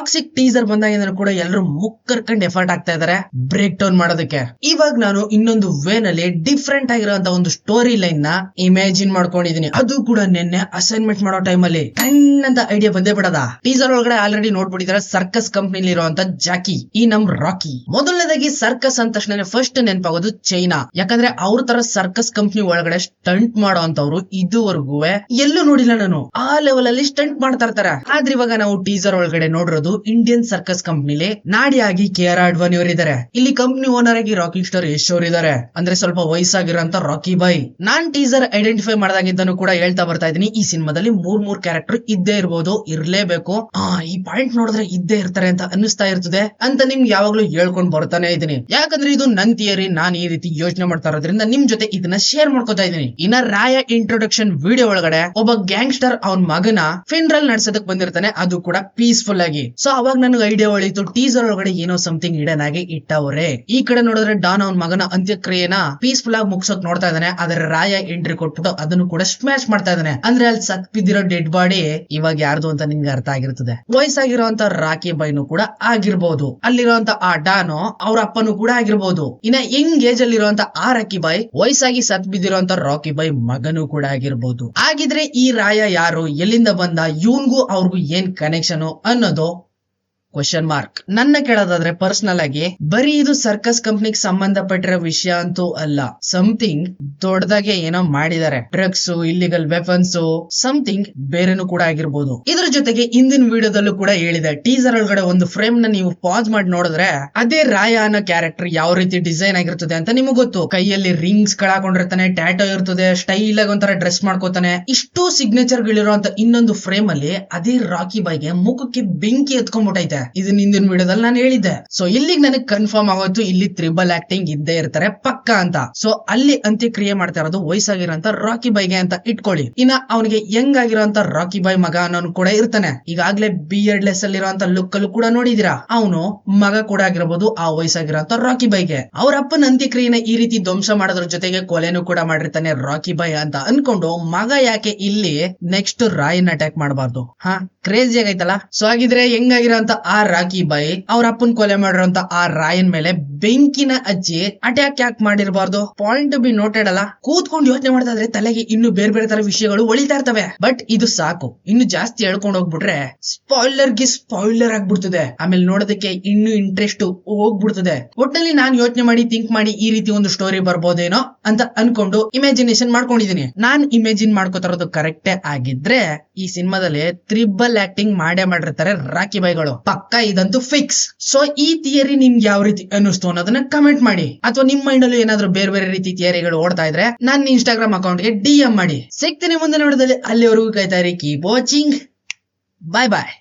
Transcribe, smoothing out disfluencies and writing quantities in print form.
Toxic teaser ಬಂದಾಗಿಂದ ಕೂಡ ಎಲ್ಲರೂ ಮುಕ್ಕರ್ಕೊಂಡು ಎಫರ್ಟ್ ಆಗ್ತಾ ಇದಾರೆ ಬ್ರೇಕ್ ಡೌನ್ ಮಾಡೋದಕ್ಕೆ. ಇವಾಗ ನಾನು ಇನ್ನೊಂದು ವೇ ನಲ್ಲಿ ಡಿಫ್ರೆಂಟ್ ಆಗಿರುವಂತ ಒಂದು ಸ್ಟೋರಿ ಲೈನ್ ನ ಇಮ್ಯಾಜಿನ್ ಮಾಡ್ಕೊಂಡಿದೀನಿ. ಅದು ಕೂಡ ನಿನ್ನೆ ಅಸೈನ್ಮೆಂಟ್ ಮಾಡೋ ಟೈಮ್ ಅಲ್ಲಿ ಅಂತ ಐಡಿಯಾ ಬಂದೇ ಬಿಡದ. ಟೀಸರ್ ಒಳಗಡೆ ಆಲ್ರೆಡಿ ನೋಡ್ಬಿಟ್ಟಿದ್ದಾರೆ ಸರ್ಕಸ್ ಕಂಪ್ನಿಲಿ ಇರುವಂತ ಜಾಕಿ ಈ ನಮ್ ರಾಕಿ. ಮೊದಲನೇದಾಗಿ ಸರ್ಕಸ್ ಅಂದ ತಕ್ಷಣ ಫಸ್ಟ್ ನೆನಪಾಗೋದು ಚೈನಾ. ಯಾಕಂದ್ರೆ ಅವ್ರ ತರ ಸರ್ಕಸ್ ಕಂಪ್ನಿ ಒಳಗಡೆ ಸ್ಟಂಟ್ ಮಾಡೋ ಅಂತವ್ರು ಇದುವರೆಗೂ ಎಲ್ಲೂ ನೋಡಿಲ್ಲ ನಾನು. ಆ ಲೆವೆಲ್ ಅಲ್ಲಿ ಸ್ಟಂಟ್ ಮಾಡ್ತಾ ಇರ್ತಾರೆ. ಆದ್ರೆ ಇವಾಗ ನಾವು ಟೀಸರ್ ಒಳಗಡೆ ನೋಡಿರೋದು ಇಂಡಿಯನ್ ಸರ್ಕಸ್ ಕಂಪ್ನಿಲಿ ನಾಡಿಯಾಗಿ KR ಅಡ್ವಾಣಿ ಅವರು ಇದಾರೆ. ಇಲ್ಲಿ ಕಂಪ್ನಿ ಓನರ್ ಆಗಿ ರಾಕಿಂಗ್ ಸ್ಟಾರ್ ಯಶ್ ಅವರು ಇದಾರೆ. ಅಂದ್ರೆ ಸ್ವಲ್ಪ ವಯಸ್ಸಾಗಿರೋಂತ ರಾಕಿ ಬಾಯ್. ನಾನ್ ಟೀಸರ್ ಐಡೆಂಟಿಫೈ ಮಾಡಿದಾಗಿದ್ದಾನು ಕೂಡ ಹೇಳ್ತಾ ಬರ್ತಾ ಇದೀನಿ, ಈ ಸಿನಿಮಾದಲ್ಲಿ ಮೂರ್ ಕ್ಯಾರೆಕ್ಟರ್ ಇದ್ದೇ ಇರ್ಬೋದು, ಇರ್ಲೇಬೇಕು. ಈ ಪಾಯಿಂಟ್ ನೋಡಿದ್ರೆ ಇದ್ದೇ ಇರ್ತಾರೆ ಅಂತ ಅನ್ನಿಸ್ತಾ ಇರ್ತದೆ ಅಂತ ನಿಮ್ಗೆ ಯಾವಾಗ್ಲೂ ಹೇಳ್ಕೊಂಡ್ ಬರ್ತಾನೆ ಇದೀನಿ. ಯಾಕಂದ್ರೆ ಇದು ನನ್ ಥಿಯರಿ, ನಾನ್ ಈ ರೀತಿ ಯೋಚನೆ ಮಾಡ್ತಾ ಇರೋದ್ರಿಂದ ನಿಮ್ ಜೊತೆ ಇದನ್ನ ಶೇರ್ ಮಾಡ್ಕೋತಾ ಇದೀನಿ. ಇನ್ನ ರಾಯ ಇಂಟ್ರೊಡಕ್ಷನ್ ವಿಡಿಯೋ ಒಳಗಡೆ ಒಬ್ಬ ಗ್ಯಾಂಗ್ಸ್ಟರ್ ಅವನ್ ಮಗನ ಫಿನರಲ್ ನಡ್ಸೋದಕ್ ಬಂದಿರ್ತಾನೆ, ಅದು ಕೂಡ ಪೀಸ್ಫುಲ್ ಆಗಿ. ಸೊ ಅವಾಗ ನನಗೆ ಐಡಿಯಾ ಹೊಳಿತು, ಟೀಸರ್ ಒಳಗಡೆ ಏನೋ ಸಮಥಿಂಗ್ ಇಡನ್ ಆಗಿ ಇಟ್ಟವ್ರೆ. ಈ ಕಡೆ ನೋಡಿದ್ರೆ ಡಾನ್ ಅವನ್ ಮಗನ ಅಂತ್ಯಕ್ರಿಯೆನ ಪೀಸ್ಫುಲ್ ಆಗಿ ಮುಗಿಸೋಕ್ ನೋಡ್ತಾ ಇದ್ದಾನೆ. ಆದ್ರೆ ರಾಯ ಎಂಟ್ರಿ ಕೊಟ್ಬಿಟ್ಟು ಅದನ್ನು ಕೂಡ ಸ್ಮ್ಯಾಶ್ ಮಾಡ್ತಾ ಇದ್ದಾನೆ. ಅಂದ್ರೆ ಅಲ್ಲಿ ಸತ್ ಬಿದ್ದಿರೋ ಡೆಡ್ ಬಾಡಿ ಇವಾಗ ಯಾರ್ದು ಅಂತ ನಿಮ್ಗೆ ಅರ್ಥ ಆಗಿರ್ತದೆ. ವಯಸ್ಸಾಗಿರುವಂತ ರಾಕಿ ಬೈನು ಕೂಡ ಆಗಿರ್ಬೋದು, ಅಲ್ಲಿರುವಂತ ಆ ಡಾನು ಅವ್ರ ಅಪ್ಪನು ಕೂಡ ಆಗಿರ್ಬೋದು. ಇನ್ನ ಯಂಗ್ ಏಜ್ ಅಲ್ಲಿರುವಂತ ಆ ರಾಕಿ ಬಾಯ್ ವಯಸ್ಸಾಗಿ ಸತ್ ಬಿದ್ದಿರುವಂತ ರಾಕಿ ಬಾಯ್ ಮಗನು ಕೂಡ ಆಗಿರ್ಬೋದು. ಹಾಗಿದ್ರೆ ಈ ರಾಯ ಯಾರು, ಎಲ್ಲಿಂದ ಬಂದ, ಇವನ್ಗೂ ಅವ್ರಿಗೂ ಏನ್ ಕನೆಕ್ಷನ್ ಅನ್ನೋದು ಕ್ವಶನ್ ಮಾರ್ಕ್. ನನ್ನ ಕೇಳೋದಾದ್ರೆ ಪರ್ಸನಲ್ ಆಗಿ ಬರೀ ಇದು ಸರ್ಕಸ್ ಕಂಪ್ನಿಗೆ ಸಂಬಂಧಪಟ್ಟಿರೋ ವಿಷಯ ಅಂತೂ ಅಲ್ಲ. ಸಮಥಿಂಗ್ ದೊಡ್ಡದಾಗೆ ಏನೋ ಮಾಡಿದ್ದಾರೆ. ಡ್ರಗ್ಸ್, ಇಲ್ಲಿಗಲ್ ವೆಪನ್ಸ್, ಸಮಥಿಂಗ್ ಬೇರೆನೂ ಕೂಡ ಆಗಿರ್ಬೋದು. ಇದ್ರ ಜೊತೆಗೆ ಹಿಂದಿನ ವಿಡಿಯೋದಲ್ಲೂ ಕೂಡ ಹೇಳಿದೆ, ಟೀಸರ್ ಒಳಗಡೆ ಒಂದು ಫ್ರೇಮ್ ನ ನೀವು ಪಾಸ್ ಮಾಡಿ ನೋಡಿದ್ರೆ ಅದೇ ರಾಯ ಅನ್ನೋ ಕ್ಯಾರೆಕ್ಟರ್ ಯಾವ ರೀತಿ ಡಿಸೈನ್ ಆಗಿರ್ತದೆ ಅಂತ ನಿಮಗೆ ಗೊತ್ತು. ಕೈಯಲ್ಲಿ ರಿಂಗ್ಸ್ ಗಳಾಕೊಂಡಿರ್ತಾನೆ, ಟ್ಯಾಟೋ ಇರ್ತದೆ, ಸ್ಟೈಲ್ ಆಗಿ ಒಂಥರ ಡ್ರೆಸ್ ಮಾಡ್ಕೋತಾನೆ. ಇಷ್ಟು ಸಿಗ್ನೇಚರ್ ಗಳಿರುವಂತ ಇನ್ನೊಂದು ಫ್ರೇಮ್ ಅಲ್ಲಿ ಅದೇ ರಾಕಿ ಬಾಯ್ಗೆ ಮುಖಕ್ಕೆ ಬೆಂಕಿ ಎತ್ಕೊಂಡ್ಬಿಟ್ಟೈತೆ. ಇದನ್ನ ಹಿಂದಿನ ವಿಡಿಯೋದಲ್ಲಿ ನಾನು ಹೇಳಿದ್ದೆ. ಸೊ ಇಲ್ಲಿಗೆ ನನಗೆ ಕನ್ಫರ್ಮ್ ಆಗೋಯ್ತು, ಇಲ್ಲಿ ತ್ರಿಬಲ್ ಆಕ್ಟಿಂಗ್ ಇದ್ದೇ ಇರ್ತಾರೆ ಪಕ್ಕ ಅಂತ. ಸೊ ಅಲ್ಲಿ ಅಂತ್ಯಕ್ರಿಯೆ ಮಾಡ್ತಾ ಇರೋದು ವಯಸ್ಸಾಗಿರೋಂತ ರಾಕಿ ಬಾಯ್ಗೆ ಅಂತ ಇಟ್ಕೊಳ್ಳಿ. ಇನ್ನ ಅವನಿಗೆ ಯಂಗ್ ಆಗಿರೋಂತ ರಾಕಿ ಬಾಯ್ ಮಗ ಅನ್ನೋನು ಕೂಡ ಇರ್ತಾನೆ. ಈಗಾಗ್ಲೇ ಬಿಯರ್ಡ್ಲೆಸ್ ಅಲ್ಲಿರುವಂತ ಲುಕ್ ಅಲ್ಲೂ ಕೂಡ ನೋಡಿದಿರಾ, ಅವನು ಮಗ ಕೂಡ ಆಗಿರ್ಬೋದು ಆ ವಯಸ್ಸಾಗಿರೋಂತ ರಾಕಿ ಬಾಯ್ಗೆ. ಅವ್ರ ಅಪ್ಪನ ಅಂತ್ಯಕ್ರಿಯೆನ ಈ ರೀತಿ ಧ್ವಂಸ ಮಾಡೋದ್ರ ಜೊತೆಗೆ ಕೊಲೆನೂ ಕೂಡ ಮಾಡಿರ್ತಾನೆ ರಾಕಿ ಬಾಯ್ ಅಂತ ಅನ್ಕೊಂಡು ಮಗ ಯಾಕೆ ಇಲ್ಲಿ ನೆಕ್ಸ್ಟ್ ರಾಯನ್ ಅಟ್ಯಾಕ್ ಮಾಡಬಾರ್ದು? ಕ್ರೇಜಿ ಆಗೈತಲ್ಲ. ಸೊ ಹಾಗಿದ್ರೆ ಹೆಂಗಾಗಿರೋಂತ ಆ ರಾಕಿ ಬಾಯ್ ಅವ್ರ ಅಪ್ಪನ್ ಕೊಲೆ ಮಾಡಿರೋಂತ ಆ ರಾಯನ್ ಮೇಲೆ ಬೆಂಕಿನ ಹಚ್ಚಿ ಅಟ್ಯಾಕ್ ಯಾಕೆ ಮಾಡಿರಬಾರ್ದು? ಪಾಯಿಂಟ್ ಬಿ ನೋಟೆಡ್ ಅಲ್ಲ. ಕೂತ್ಕೊಂಡು ಯೋಚನೆ ಮಾಡ್ತಾ ಇದ್ರೆ ತಲೆಗೆ ಇನ್ನು ಬೇರೆ ಬೇರೆ ತರ ವಿಷಯಗಳು ಒಳಿತಾ ಇರ್ತವೆ. ಬಟ್ ಇದು ಸಾಕು, ಇನ್ನು ಜಾಸ್ತಿ ಹೇಳ್ಕೊಂಡು ಹೋಗ್ಬಿಟ್ರೆ ಸ್ಪಾಯ್ಲರ್ ಆಗ್ಬಿಡ್ತದೆ. ಆಮೇಲೆ ನೋಡೋದಕ್ಕೆ ಇನ್ನು ಇಂಟ್ರೆಸ್ಟ್ ಹೋಗ್ಬಿಡ್ತದೆ. ಒಟ್ಟಲ್ಲಿ ನಾನ್ ಯೋಚನೆ ಮಾಡಿ ಥಿಂಕ್ ಮಾಡಿ ಈ ರೀತಿ ಒಂದು ಸ್ಟೋರಿ ಬರ್ಬೋದೇನೋ ಅಂತ ಅನ್ಕೊಂಡು ಇಮ್ಯಾಜಿನೇಷನ್ ಮಾಡ್ಕೊಂಡಿದೀನಿ. ನಾನ್ ಇಮ್ಯಾಜಿನ್ ಮಾಡ್ಕೋತಾರದು ಕರೆಕ್ಟೇ ಆಗಿದ್ರೆ ಈ ಸಿನಿಮಾದಲ್ಲಿ ತ್ರಿಬಲ್ ಆಕ್ಟಿಂಗ್ ಮಾಡಿರ್ತಾರೆ ರಾಕಿ ಬಾಯ್ಗಳು ಪಕ್ಕ, ಇದಂತೂ ಫಿಕ್ಸ್. ಸೊ ಈ ಥಿಯರಿ ನಿಮ್ಗೆ ಯಾವ ರೀತಿ ಅನ್ನಿಸ್ತು ಅನ್ನೋದನ್ನ ಕಮೆಂಟ್ ಮಾಡಿ. ಅಥವಾ ನಿಮ್ಮ ಮೈಂಡ್ ಅಲ್ಲಿ ಏನಾದ್ರು ಬೇರೆ ಬೇರೆ ರೀತಿ ಥಿಯರಿಗಳು ಓಡ್ತಾ ಇದ್ರೆ ನನ್ನ ಇನ್ಸ್ಟಾಗ್ರಾಮ್ ಅಕೌಂಟ್ ಗೆ DM ಮಾಡಿ. ಸಿಗ್ತೀನಿ ಮುಂದಿನ ವಿಡಿಯೋದಲ್ಲಿ. ಅಲ್ಲಿವರೆಗೂ ಕಾಯ್ತಾ ಇರಿ. Keep watching. ಬಾಯ್ ಬಾಯ್.